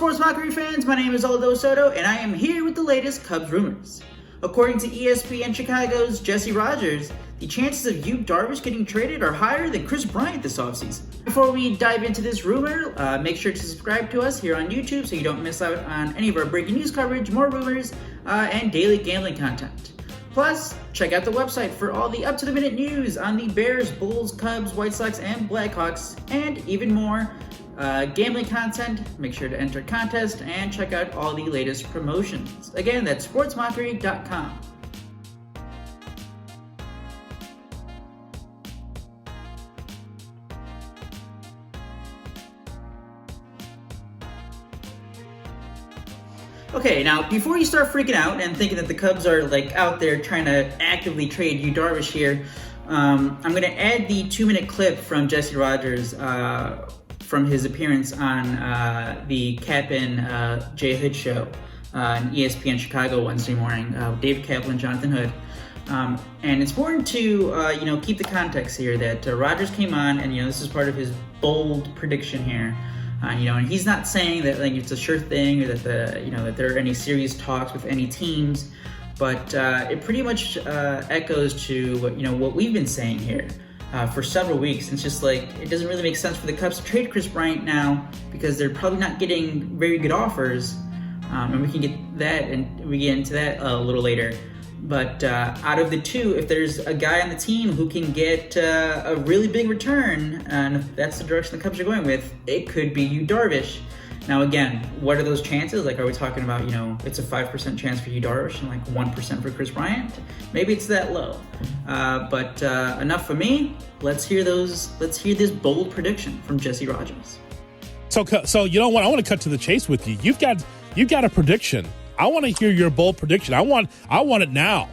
sports mockery fans, my name is Aldo Soto, and I am here with the latest Cubs rumors. According to ESPN Chicago's Jesse Rogers, the chances of Yu Darvish getting traded are higher than Kris Bryant this offseason. Before we dive into this rumor, make sure to subscribe to us here on YouTube so you don't miss out on any of our breaking news coverage, more rumors, and daily gambling content. Plus, check out the website for all the up-to-the-minute news on the Bears, Bulls, Cubs, White Sox, and Blackhawks, and even more gambling content. Make sure to enter contest and check out all the latest promotions. Again, that's sportsmockery.com. Okay, now before you start freaking out and thinking that the Cubs are out there trying to actively trade Yu Darvish here, I'm going to add the 2-minute clip from Jesse Rogers from his appearance on the Kaplan Jay Hood show on ESPN Chicago Wednesday morning. David Kaplan, Jonathan Hood. And it's important to keep the context here that Rogers came on, and this is part of his bold prediction here. And he's not saying that it's a sure thing or that that there are any serious talks with any teams, but it pretty much echoes to what we've been saying here for several weeks. It's just it doesn't really make sense for the Cubs to trade Kris Bryant now because they're probably not getting very good offers, and we can get that and we get into that a little later. But out of the two, if there's a guy on the team who can get a really big return, and if that's the direction the Cubs are going with, it could be Yu Darvish. Now, again, what are those chances? Are we talking about, it's a 5% chance for Yu Darvish and 1% for Kris Bryant? Maybe it's that low. But enough for me. Let's hear this bold prediction from Jesse Rogers. So you know what? I want to cut to the chase with you. You've got a prediction. I want to hear your bold prediction. I want it now.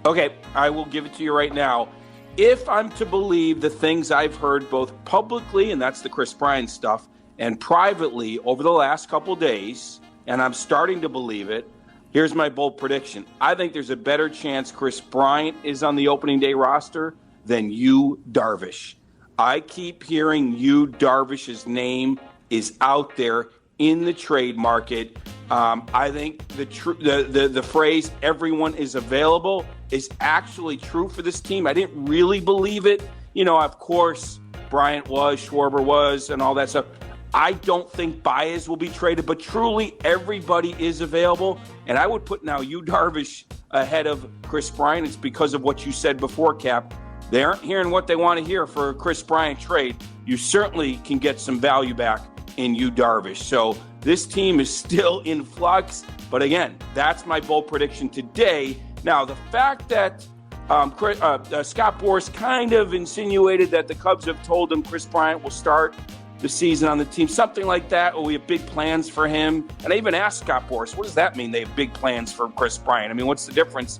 Okay, I will give it to you right now. If I'm to believe the things I've heard both publicly, and that's the Kris Bryant stuff, and privately over the last couple days, and I'm starting to believe it, here's my bold prediction. I think there's a better chance Kris Bryant is on the opening day roster than Yu Darvish. I keep hearing Yu Darvish's name is out there in the trade market. I think the phrase "everyone is available" is actually true for this team. I didn't really believe it. Of course, Bryant was, Schwarber was, and all that stuff. I don't think Baez will be traded, but truly everybody is available. And I would put now Yu Darvish ahead of Kris Bryant. It's because of what you said before, Cap. They aren't hearing what they want to hear for a Kris Bryant trade. You certainly can get some value back in Yu Darvish. So this team is still in flux. But again, that's my bold prediction today. Now, the fact that Scott Boras kind of insinuated that the Cubs have told him Kris Bryant will start the season on the team, something like that, or we have big plans for him. And I even asked Scott Boras, what does that mean, they have big plans for Kris Bryant? I mean, what's the difference?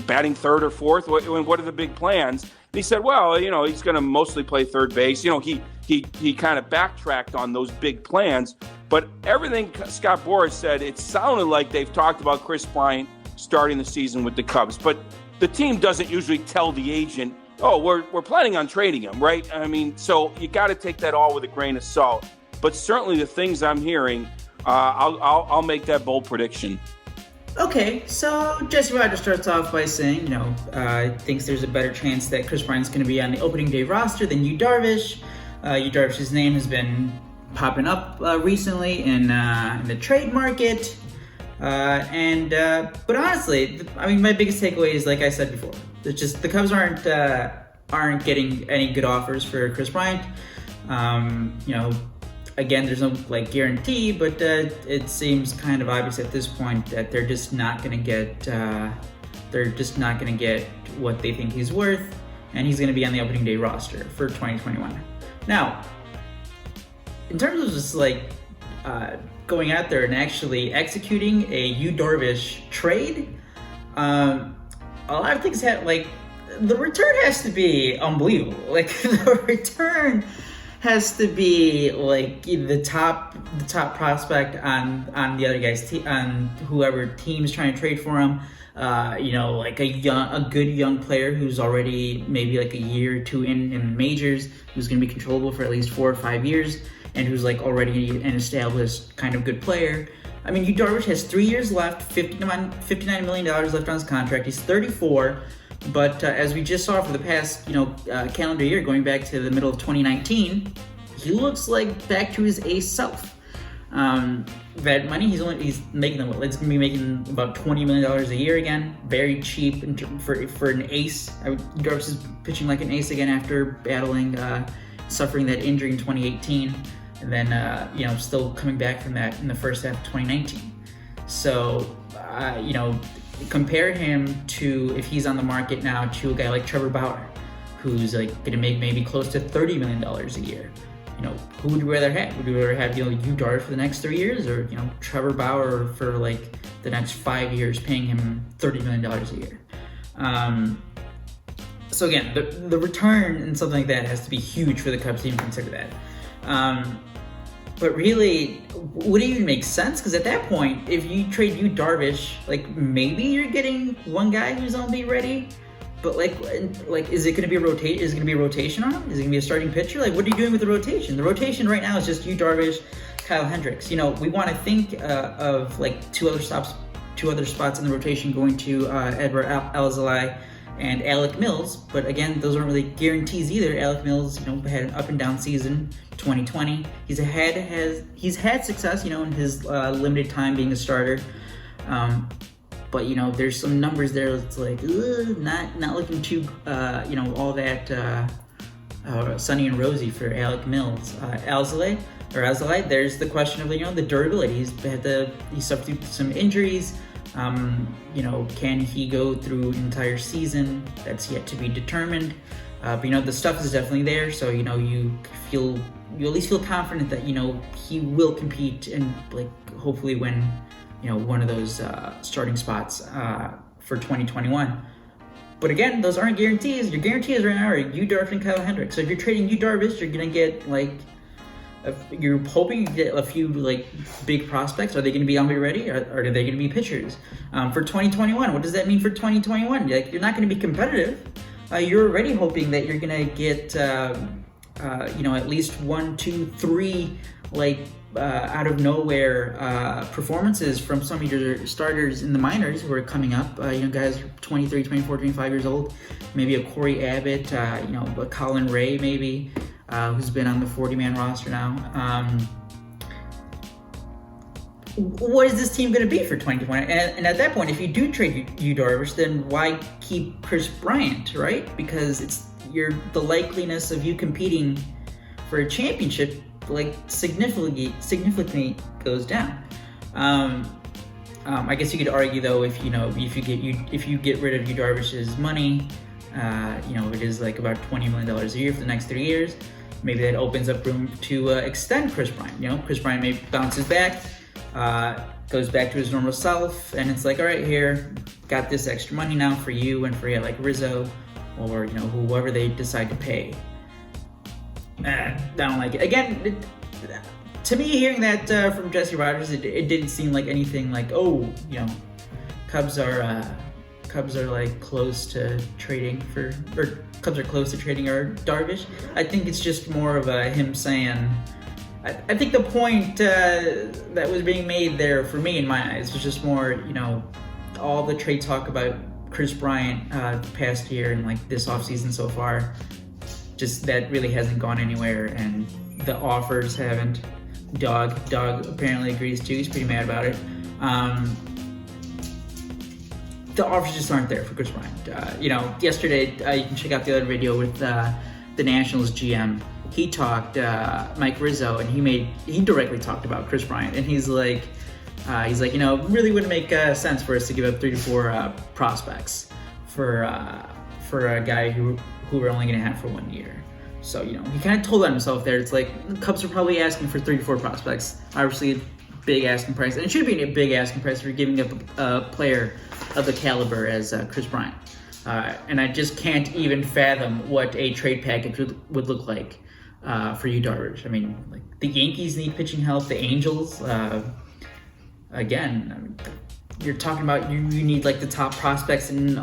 Batting third or fourth? What are the big plans? And he said, well, he's going to mostly play third base. He kind of backtracked on those big plans. But everything Scott Boras said, it sounded like they've talked about Kris Bryant starting the season with the Cubs. But the team doesn't usually tell the agent, oh, we're planning on trading him, right? I mean, so you got to take that all with a grain of salt. But certainly the things I'm hearing, I'll make that bold prediction. Okay, so Jesse Rogers starts off by saying, thinks there's a better chance that Kris Bryant's going to be on the opening day roster than Yu Darvish. Yu Darvish's name has been popping up recently in the trade market. But honestly, my biggest takeaway is, like I said before, it's just the Cubs aren't getting any good offers for Kris Bryant. Again, there's no guarantee, but it seems kind of obvious at this point that they're just not going to get what they think he's worth, and he's going to be on the opening day roster for 2021. Now, in terms of just going out there and actually executing a Yu Darvish trade, a lot of things have the return has to be unbelievable. The return has to be the top prospect on the other guy's on whoever team's trying to trade for him. A good young player who's already maybe a year or two in majors, who's going to be controllable for at least 4 or 5 years. and who's like already an established kind of good player. I mean, Yu Darvish has 3 years left, $59 million left on his contract. He's 34, but as we just saw for the past, calendar year, going back to the middle of 2019, he looks like back to his ace self. That money, he's making them. It's gonna be making about $20 million a year again. Very cheap for an ace. Darvish is pitching like an ace again after suffering that injury in 2018. And then, still coming back from that in the first half of 2019. So, compare him to, if he's on the market now, to a guy like Trevor Bauer, who's like going to make maybe close to $30 million a year. Who would you rather have? Would you rather have, Yu Darvish for the next 3 years, or, Trevor Bauer for like the next 5 years, paying him $30 million a year? So again, the return and something like that has to be huge for the Cubs to even consider that. But really, would it even make sense? Because at that point, if you trade Yu Darvish, like maybe you're getting one guy who's gonna be ready, but like is it gonna be a rotation? Is it gonna be a rotation on him? Is it gonna be a starting pitcher? Like, what are you doing with the rotation? The rotation right now is just Yu Darvish, Kyle Hendricks. We want to think of like two other spots in the rotation going to Edward Alzolay and Alec Mills, but again, those aren't really guarantees either. Alec Mills, had an up and down season, 2020. He's had success, in his limited time being a starter. But there's some numbers there that's like not looking too all that sunny and rosy for Alec Mills. Alzolay, there's the question of the durability. He's suffered through some injuries. Can he go through an entire season? That's yet to be determined. But the stuff is definitely there, so you at least feel confident that he will compete and hopefully win one of those starting spots for 2021. But again, those aren't guarantees. Your guarantees right now are Yu Darvish and Kyle Hendricks. So if you're trading Yu Darvish, you're gonna get you're hoping you get a few big prospects. Are they going to be on ready, or are they going to be pitchers? For 2021, what does that mean for 2021? You're not going to be competitive. You're already hoping that you're going to get at least 1, 2, 3 out of nowhere performances from some of your starters in the minors who are coming up. Guys 23, 24, 25 years old. Maybe a Corey Abbott, a Colin Ray maybe. Who's been on the 40-man roster now. What is this team going to be for 2020? And at that point, if you do trade Yu Darvish, then why keep Kris Bryant, right? Because the likeliness of you competing for a championship significantly goes down. I guess you could argue though, if you get rid of Yu Darvish's money, it is about $20 million a year for the next 3 years. Maybe that opens up room to extend Kris Bryant. Kris Bryant maybe bounces back, goes back to his normal self, and it's all right, here, got this extra money now for you and for Rizzo, or whoever they decide to pay. I don't like it. Again, to me, hearing that from Jesse Rogers, it didn't seem like anything Cubs are close to trading our Darvish. I think it's just more of him saying. I think the point that was being made there for me, in my eyes, was just more, all the trade talk about Kris Bryant past year and this offseason so far, just that really hasn't gone anywhere, and the offers haven't. Dog apparently agrees too. He's pretty mad about it. The offers just aren't there for Kris Bryant. Yesterday, you can check out the other video with the Nationals GM. He talked Mike Rizzo, and he directly talked about Kris Bryant, and he's like, really wouldn't make sense for us to give up 3 to 4 prospects for a guy who we're only going to have for 1 year. So he kind of told on himself there. It's the Cubs are probably asking for 3 to 4 prospects. Obviously, big asking price, and it should be a big asking price for giving up a player of the caliber as Kris Bryant. And I just can't even fathom what a trade package would look like for Yu Darvish. I mean, the Yankees need pitching help. The Angels, you're talking about you need the top prospects in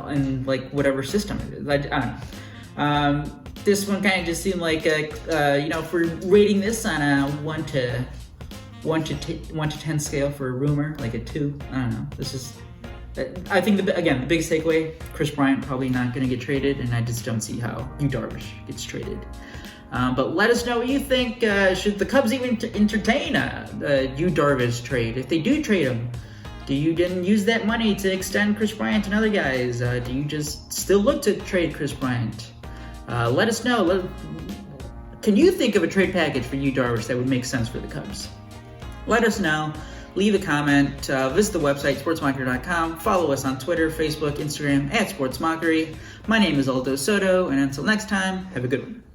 whatever system it is. I don't know. this one kind of just seemed like if we're rating this on a 1 to 10 scale for a rumor, like a 2. I don't know. This is, I think the biggest takeaway: Kris Bryant probably not going to get traded, and I just don't see how Yu Darvish gets traded. But let us know what you think. Should the Cubs even entertain a Yu Darvish trade? If they do trade him, do you then use that money to extend Kris Bryant and other guys? Do you just still look to trade Kris Bryant? Let us know. Can you think of a trade package for Yu Darvish that would make sense for the Cubs? Let us know. Leave a comment. Visit the website, sportsmockery.com. Follow us on Twitter, Facebook, Instagram, @SportsMockery. My name is Aldo Soto, and until next time, have a good one.